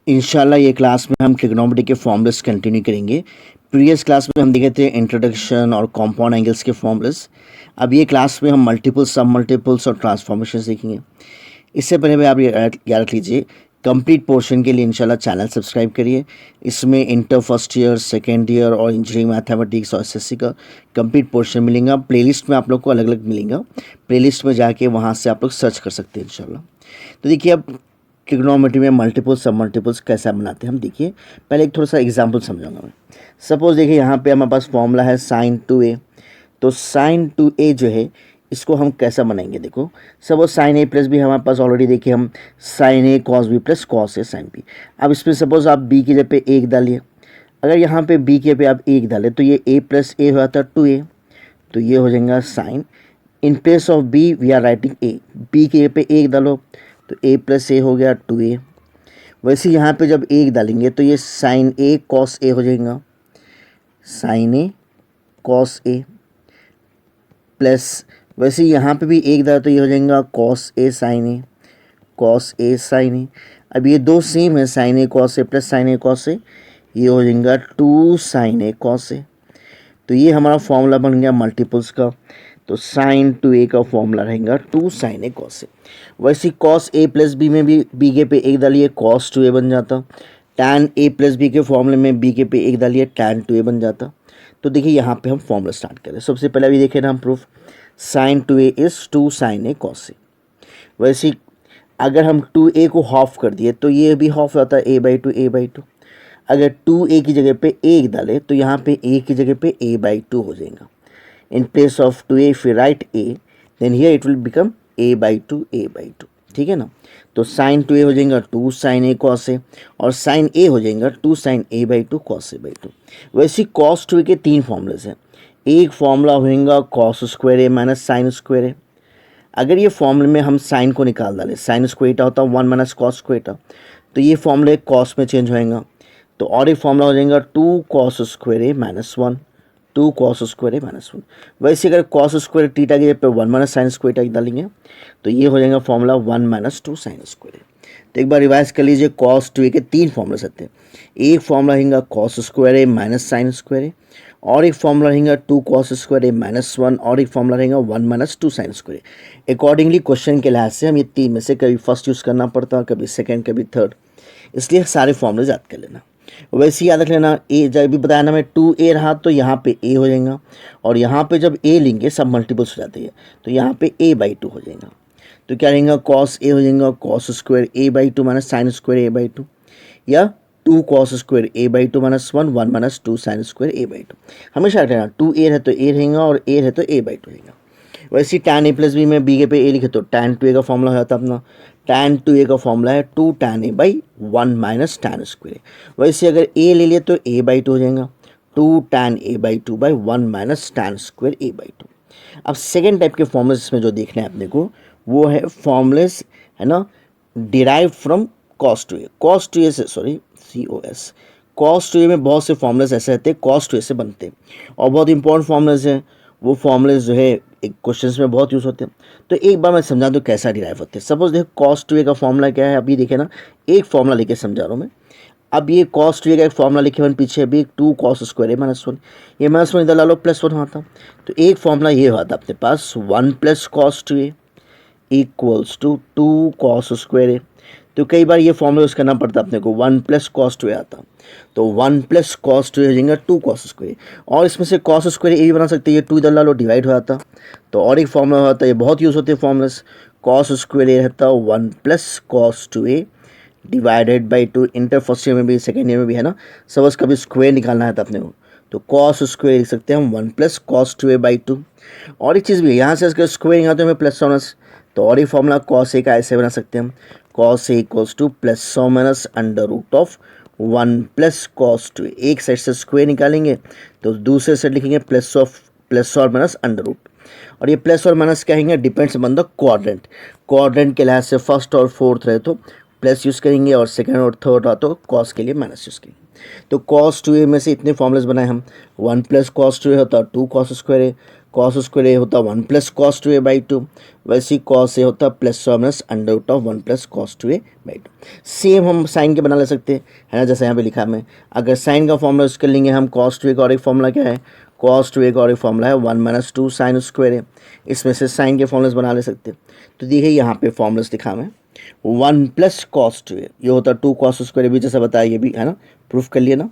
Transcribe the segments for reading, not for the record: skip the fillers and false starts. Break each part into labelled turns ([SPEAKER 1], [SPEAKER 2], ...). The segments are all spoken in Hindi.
[SPEAKER 1] इंशाल्लाह ये क्लास में हम ट्रिग्नोमेट्री के फॉर्मूलास कंटिन्यू करेंगे। प्रीवियस क्लास में हम देखे थे इंट्रोडक्शन और कंपाउंड एंगल्स के फॉर्मूलास। अब ये क्लास में हम मल्टीपल, सब मल्टीपल्स और ट्रांसफॉर्मेशन सीखेंगे। इससे पहले भी आप ये याद रख लीजिए, कंप्लीट पोर्शन के लिए इंशाल्लाह चैनल सब्सक्राइब करिए। इसमें inter first year, second year और इंजीनियरिंग मैथमेटिक्स और एसएससी का कंप्लीट पोर्शन मिलेगा। प्लेलिस्ट में आप लोग को अलग अलग मिलेगा। प्लेलिस्ट में जाके वहाँ से आप लोग सर्च कर सकते हैं इंशाल्लाह। तो देखिए, अब ट्रिग्नोमेट्री में मल्टीपल सब मल्टीपल्स कैसे बनाते हैं हम देखिए। पहले एक थोड़ा सा एग्जांपल समझाऊंगा मैं। सपोज देखिए, यहाँ पे हमारे पास फॉर्मूला है साइन 2a। तो साइन 2a जो है इसको हम कैसा बनाएंगे, देखो suppose sine a plus B हमारे पास ऑलरेडी देखिए, हम sine a cos b plus cos a sine b। अब इसमें सपोज आप b की जगह पे 1 डालिए। अगर यहाँ पे b के पे आप 1 डालें तो ये a प्लस a हो जाता है 2a। तो ये हो जाएगा sine, in place of b we are writing a। b के पे 1 डालो तो a प्लस a हो गया 2a। वैसे यहाँ पे जब 1 डालेंगे तो ये साइन a कॉस a हो जाएगा, sine a cos a plus वैसे यहाँ पे भी 1 डाला तो ये हो जाएगा cos a sine a, cos a sine a। अब ये दो सेम है, sine a cos a plus sine a cos a, ये हो जाएगा 2 साइन a कॉस a। तो ये हमारा फॉर्मूला बन गया मल्टीपल्स का। तो साइन 2a का फॉर्मूला रहेगा 2 साइन a कॉस a। वैसे कॉस a प्लस बी में भी b के पे 1 डालिए कॉस 2a बन जाता। टैन a प्लस बी के फॉर्मूले में b के पे 1 डालिए टैन 2a बन जाता। तो देखिए यहाँ पे हम फॉर्मूला स्टार्ट करें। सबसे पहले अभी देखें ना हम proof, sine 2a is 2 sine a cos a। वैसे अगर हम 2a को हाफ कर दिए तो ये भी हाफ होता है a/2 अगर 2a की जगह पे 1 डालें तो यहाँ पे a की जगह पे a/2 हो जाएगा। इन place of 2a if we write a then here it will become a/2 ठीक है ना। तो साइन 2a हो जाएगा 2 साइन a cos a और साइन a हो जाएगा 2 साइन a/2 cos a/2। वैसे cos 2a के 3 फॉर्मूलेस हैं। एक फॉर्मूला होगा cos square a minus sine square a। अगर ये फॉर्मूले में हम साइन को निकाल डालें, साइन स्क्वायर होता है 1 माइनस कॉस स्क्वायर, तो ये फॉर्मूले कॉस में चेंज होएगा। तो और एक फॉर्मूला हो जाएगा 2 कॉस स्क्वायर ए माइनस 1, 2 कॉस स्क्वायर ए माइनस 1। वैसे अगर कॉस स्क्वायर टीटा की जगह पे 1 माइनस साइन स्क्वायर डालेंगे तो ये हो जाएगा फॉर्मूला 1 माइनस 2 साइन स्क्वायर। तो एक बार रिवाइज कर लीजिए, कॉस 2a के 3 फॉर्मूले आते हैं। एक फॉर्मूला रहेगा कॉस स्क्वायर ए माइनस साइन स्क्वायर ए, और एक फॉर्मूला रहेगा 2 कॉस स्क्वायर ए माइनस 1, और एक फॉर्मूला रहेगा 1 minus 2 sine square. Accordingly question के लिहाज से हम ये 3 में से कभी फर्स्ट यूज़ करना पड़ता है, कभी सेकेंड, कभी थर्ड, इसलिए सारे फॉर्मूले याद कर लेना। वैसे याद रख लेना, ए जब भी बताया ना मैं 2a रहा तो यहाँ पे a हो जाएगा, और यहाँ पे जब a लेंगे सब मल्टीपल्स हो जाते हैं तो यहाँ पे a/2 हो जाएगा। तो क्या रहेगा, कॉस a हो जाएगा cos square a/2 minus sine square a/2, या 2 cos square a/2 minus 1, 1 minus 2 sine square a/2। हमेशा रहना 2a है तो a रहेगा और a है तो a/2 रहेगा। वैसे टैन a प्लस बी में b के पे a लिखे तो टैन 2a का फॉर्मूला हो जाता है अपना। टैन 2a का फॉर्मूला है 2 tan a/1 minus tan square. वैसे अगर a ले लिए तो a/2 हो जाएगा, 2 tan a/2/1 minus tan square a/2। अब सेकेंड टाइप के फॉर्मूलेस में जो देखना है अपने को वो है फॉर्मूलेस, है ना, derive from cos 2a। Cos 2a से, सॉरी COS, कॉस 2a में बहुत से फॉर्मूलेस ऐसे रहते हैं कॉस 2a से बनते हैं, और बहुत इंपॉर्टेंट फॉर्मूलेस हैं। वो फॉर्मूलेस जो है एक क्वेश्चंस में बहुत यूज़ होते हैं। तो एक बार मैं समझा दूँ कैसा डिराइव होते हैं। सपोज देखो कॉस 2a का फॉर्मूला क्या है, अभी देखे ना, एक फॉर्मूला लेके समझा रहा हूँ मैं। अब ये कॉस 2a का एक फॉर्मूला लिखे हुए पीछे अभी 2 कॉस स्क्वायर ए माइनस 1, ये माइनस 1 इधर ला लो, प्लस 1 होता। तो एक फॉर्मूला ये होता अपने पास 1 plus cos 2a equals to 2 cos square A. तो कई बार ये फॉर्मूला यूज़ करना पड़ता है अपने को, 1 प्लस कॉस 2a आता, तो 1 प्लस कॉस 2a हो जाएगा 2 कॉस स्क्वायर। और इसमें से कॉस स्क्वायर ए भी बना सकते हैं, ये 2 इधर ला लो, डिवाइड हो जाता। तो और एक फॉर्मूला होता है, ये बहुत यूज़ होते हैं फॉर्मूलास, कॉस स्क्वायर ए रहता है 1 plus cos 2a divided by 2। Inter first year में भी सेकेंड ईयर में भी है ना, सपोज कभी स्क्वायर निकालना है तो अपने को, तो कॉस स्क्वायर लिख सकते हैं हम 1 प्लस कॉस 2a/2। और एक चीज़ भी यहाँ से इसका स्क्वायर निकालते हैं हमें प्लस माइनस, तो और एक फॉर्मूला कॉस ए का ऐसे बना सकते हैं हम, cos A equals to plus minus under root of 1 plus cos 2a। एक साइड से स्क्वायर निकालेंगे तो दूसरे साइड लिखेंगे प्लस और माइनस अंडर रूट। और ये प्लस और माइनस क्या है, depends upon the quadrant. Quadrant के लिहाज से फर्स्ट और फोर्थ रहे तो प्लस यूज़ करेंगे, और सेकंड और थर्ड रहा तो कॉस के लिए माइनस यूज़ करेंगे। तो कॉस 2a में से इतने फॉर्मूलेस बनाए हम, 1 प्लस कॉस 2a होता है 2 cos square A, cos square A होता है 1 plus cos two A by two, वैसे ही कॉस ए होता है प्लस और minus under root of 1 plus cos two A by two. Same हम साइन के बना ले सकते हैं, है ना, जैसे यहाँ पे लिखा है। मैं अगर साइन का फॉर्मूला यूज़ कर लेंगे हम, कॉस टू ए का और एक फॉर्मूला क्या है, कॉस टू ए का और एक फॉर्मूला है 1 माइनस 2 साइन स्क्वायर है। इसमें से साइन के फॉर्मूलाज बना ले सकते हैं। तो देखिए यहाँ पे फॉर्मूलाज दिखा मैं, 1 प्लस कॉस टू ए, ये होता है 2 कॉस स्क्वायर भी, जैसा बताया ये भी, है ना, प्रूफ कर लिया ना।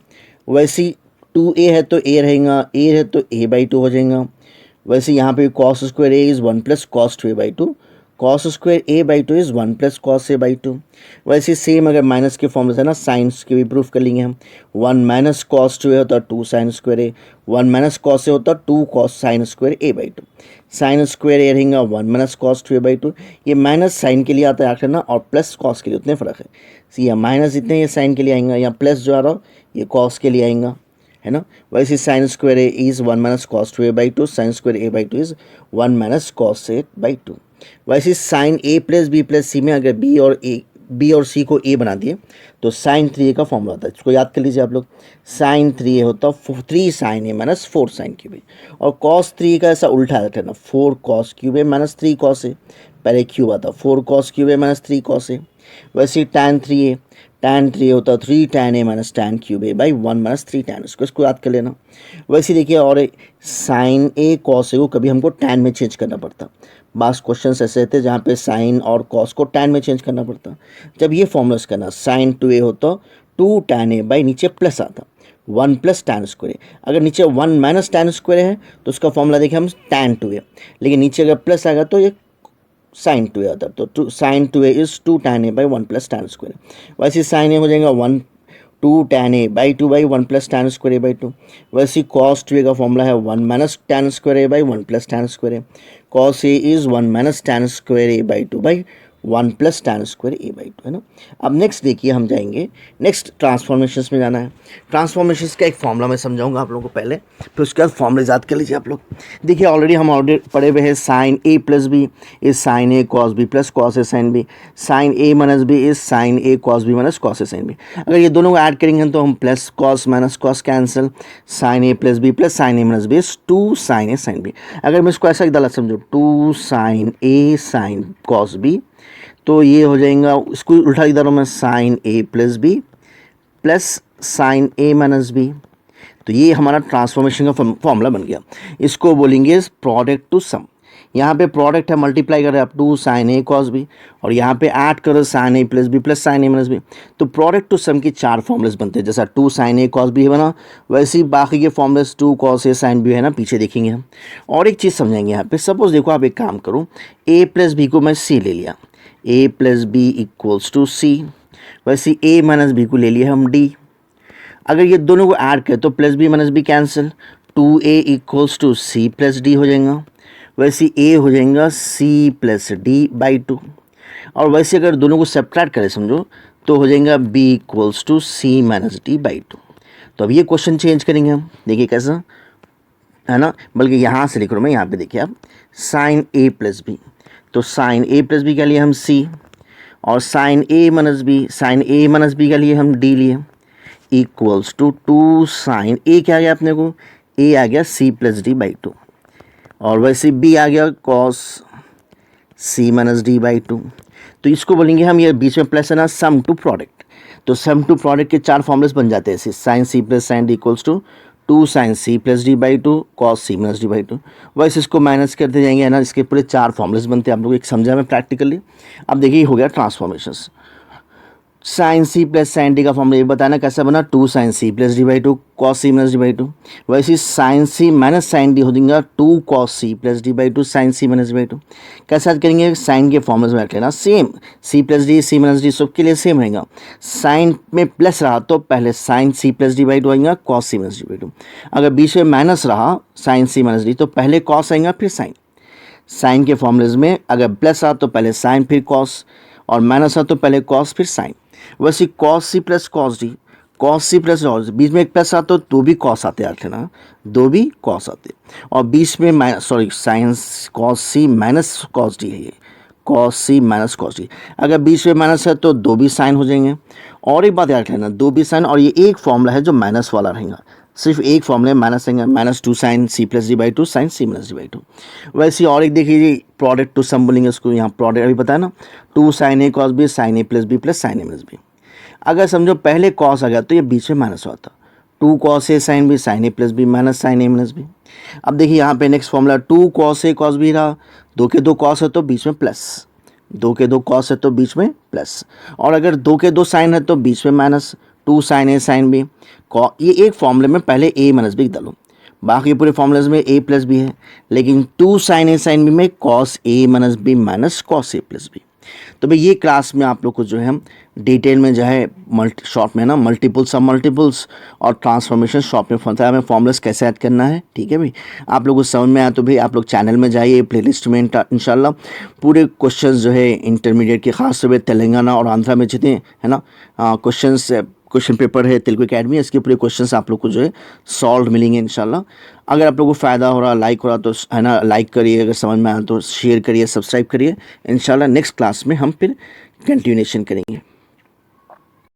[SPEAKER 1] वैसे ही 2a है तो a रहेगा, a है तो a बाई टू हो जाएगा। वैसे यहाँ पे cos square A is 1 plus cos two A by to, cos square A by two is 1 plus cos A by two. वैसे सेम अगर माइनस के फॉर्मूले है ना, साइंस के भी प्रूफ कर लेंगे हम। 1 माइनस कॉस टू ए होता है 2 sine square A, 1 minus cos A होता है 2 cos sine square A by two. Sine square A रहेगा 1 minus cos two A by two, ये माइनस साइन के लिए आता है आखिर ना, और प्लस कॉस के लिए उतने फ़र्क है। सी या माइनस इतने ये साइन के लिए आएगा, या प्लस जो आ रहा हो ये कॉस के लिए आएगा, है ना। वैसे sign square A is 1 minus cos two A by two, sine square A by two is 1 minus cos A by two. वैसे sine A plus B plus सी में अगर बी और सी को ए बना दिए तो साइन 3a का फॉर्मूला होता है, इसको याद कर लीजिए आप लोग। साइन 3a होता है 3 sign A minus 4 sine cube ए, और कॉस 3 का ऐसा उल्टा आता है ना, 4 cos cube A minus 3 cos A, पहले क्यूब आता 4 cos cube A minus 3 cos A. वैसे tan 3a होता है 3 tan a minus tan cube A by 1 minus 3 tan, इसको याद कर लेना। वैसे देखिए, और साइन ए कॉस ए को कभी हमको tan में चेंज करना पड़ता, बास क्वेश्चन ऐसे थे जहाँ पे साइन और कॉस को tan में चेंज करना पड़ता। जब ये फॉर्मूला करना, साइन 2a होता 2 tan a बाई नीचे प्लस आता 1 प्लस tan स्क्वायर। अगर नीचे 1 माइनस tan स्क्वायर है तो उसका फॉर्मूला देखिए हम tan 2a, लेकिन नीचे अगर प्लस आएगा तो ये साइन 2a आता है। तो sine 2a is 2 tan a by 1 plus tan square. वैसे साइन ए हो जाएगा 2 tan a by 2 by 1 plus tan square A by 2। वैसे कॉस 2a का फॉर्मूला है 1 minus tan square A by 1 plus tan square A. Cos A is 1 minus tan square A by 2 by 1 plus tan square A by 2, है ना। अब नेक्स्ट देखिए, हम जाएंगे नेक्स्ट ट्रांसफॉर्मेशंस में जाना है। ट्रांसफॉर्मेशंस का एक फॉर्मूला मैं समझाऊंगा आप लोगों को पहले, फिर उसके बाद फॉर्मूले याद कर लीजिए आप लोग। देखिए ऑलरेडी हम पढ़े हुए हैं, sine A plus B is sine A cos B plus cos A sine B, sine A minus B is sine A cos B minus cos A sine B. अगर ये दोनों को ऐड करेंगे तो हम plus cos minus cos cancel, sine A plus B plus sine A minus B is 2 sine A sine B. अगर मैं इसको ऐसा गलत समझूँ, 2 sine A sine cos B, तो ये हो जाएगा, इसको उल्टा लिख दे रहा हूँ मैं, sign A plus B plus sine A minus B. तो ये हमारा ट्रांसफॉर्मेशन का फॉर्मूला बन गया। इसको बोलेंगे प्रोडक्ट टू सम। यहाँ पे प्रोडक्ट है, मल्टीप्लाई करें आप 2 साइन ए कॉस बी, और यहाँ पे ऐड करो sign A plus B plus sine A minus B. तो प्रोडक्ट टू सम की 4 फॉर्मूलेस बनते हैं। जैसा 2 साइन ए कॉस बी है बना, वैसे ही बाकी के formulas 2 cos A sine B है ना, पीछे देखेंगे हम। और एक चीज़ समझेंगे यहाँ पे, सपोज देखो आप एक काम करो, ए प्लस बी को मैं सी ले लिया, ए प्लस बी इक्वल्स टू सी। वैसे ए माइनस बी को ले लिया हम डी। अगर ये दोनों को ऐड करें तो plus B minus B cancel, 2a equals to C plus D हो जाएगा। वैसे a हो जाएगा c प्लस डी बाई 2। और वैसे अगर दोनों को सब्ट्रैक्ट करें समझो, तो हो जाएगा b equals to C minus D by 2। तो अब ये क्वेश्चन चेंज करेंगे हम, देखिए कैसा, है ना, बल्कि यहाँ से लिख रहा हूँ मैं, यहाँ पे देखिए आप, साइन a प्लस बी, तो साइन a प्लस बी का लिए हम c, और साइन a माइनस बी का लिए हम d लिए, इक्वल्स टू 2 साइन a क्या आ गया अपने को, a आ गया c प्लस डी बाई 2, और वैसे b आ गया cos c minus D by 2। तो इसको बोलेंगे हम, ये बीच में प्लस है ना, सम टू प्रोडक्ट। तो सम टू प्रोडक्ट के 4 फॉर्मूलेस बन जाते हैं ऐसे, sine c plus sine D equals to 2 sine c plus D by 2 cos c minus D by 2। वैसे इसको माइनस करते जाएंगे, है ना, इसके पूरे 4 फॉर्मूलेस बनते हैं। आप लोग एक समझा मैं प्रैक्टिकली। अब देखिए हो गया transformations. Sine C plus sine D का फॉर्मूला ये बताना कैसा बना, 2 sine C plus D by 2 cos C minus D by 2। वैसे sine C minus sine D हो जाएगा 2 cos C plus D by 2 sine C minus D by 2। कैसा करेंगे, साइन के फॉर्मूले में रख लेना same, C plus D C minus D सबके लिए सेम रहेगा। साइन में प्लस रहा तो पहले sine C plus D by 2 आएगा cos C minus D by 2। अगर बीच में माइनस रहा साइन सी माइनस डी, तो पहले कॉस आएगा फिर साइन। साइन के फॉर्मूलेज में अगर प्लस रहा तो पहले साइन फिर कॉस, और माइनस रहा तो पहले कॉस फिर साइन। वैसे cos C plus cos D, cos C plus cos, बीच में एक प्लस आता तो 2 भी कॉस आते हैं ना, 2 भी कॉस आते, और बीच में minus, sorry science cos C minus cos D है ये, cos C minus cos D. अगर बीच में माइनस है तो 2 भी साइन हो जाएंगे। और एक बात याद रखना, 2 भी साइन, और ये एक फॉर्मूला है जो माइनस वाला रहेगा, सिर्फ एक formula minus -2 sine C plus D by two sine C minus D by two. वैसे और एक देखिए प्रोडक्ट टू सम बोलेंगे उसको, यहाँ प्रोडक्ट अभी पता है ना, 2 sine A cos B sine A plus B plus sine A minus B. अगर समझो पहले कॉस आ गया तो ये बीच में माइनस होता, 2 cos A sine B sine A plus B minus sign A minus B. अब देखिए यहाँ पे next formula 2 cos A cos B रहा, 2 के 2 कॉस है तो बीच में प्लस, 2 के 2 कॉस है तो बीच में प्लस, और अगर 2 के 2 साइन है तो बीच में minus, 2 sine A sine B. ये एक फॉर्मूले में पहले ए माइनस बी डालो, बाकी पूरे फॉर्मूलेज में ए प्लस बी है, लेकिन 2 साइन ए साइन बी में cos A minus B minus cos A plus B. तो भाई ये क्लास में आप लोग को जो है हम डिटेल में जो है शॉर्ट में ना मल्टीपल सब मल्टीपल्स और ट्रांसफॉर्मेशन शॉर्ट में बताया हमें फॉर्मूलाज कैसे ऐड करना है। ठीक है भाई, आप लोगों को समझ में आया तो भाई आप लोग चैनल में जाइए, प्लेलिस्ट में इंशाल्लाह पूरे क्वेश्चंस जो है इंटरमीडिएट के खास तौर पर तेलंगाना और आंध्रा में जितने है ना क्वेश्चन पेपर है तेलुगु एकेडमी, इसके पूरे क्वेश्चंस आप लोग को जो है सॉल्व मिलेंगे इंशाल्लाह। अगर आप लोगों को फ़ायदा हो रहा, लाइक हो रहा तो है ना लाइक करिए, अगर समझ में आया तो शेयर करिए, सब्सक्राइब करिए। इंशाल्लाह नेक्स्ट क्लास में हम फिर कंटिन्यूएशन करेंगे।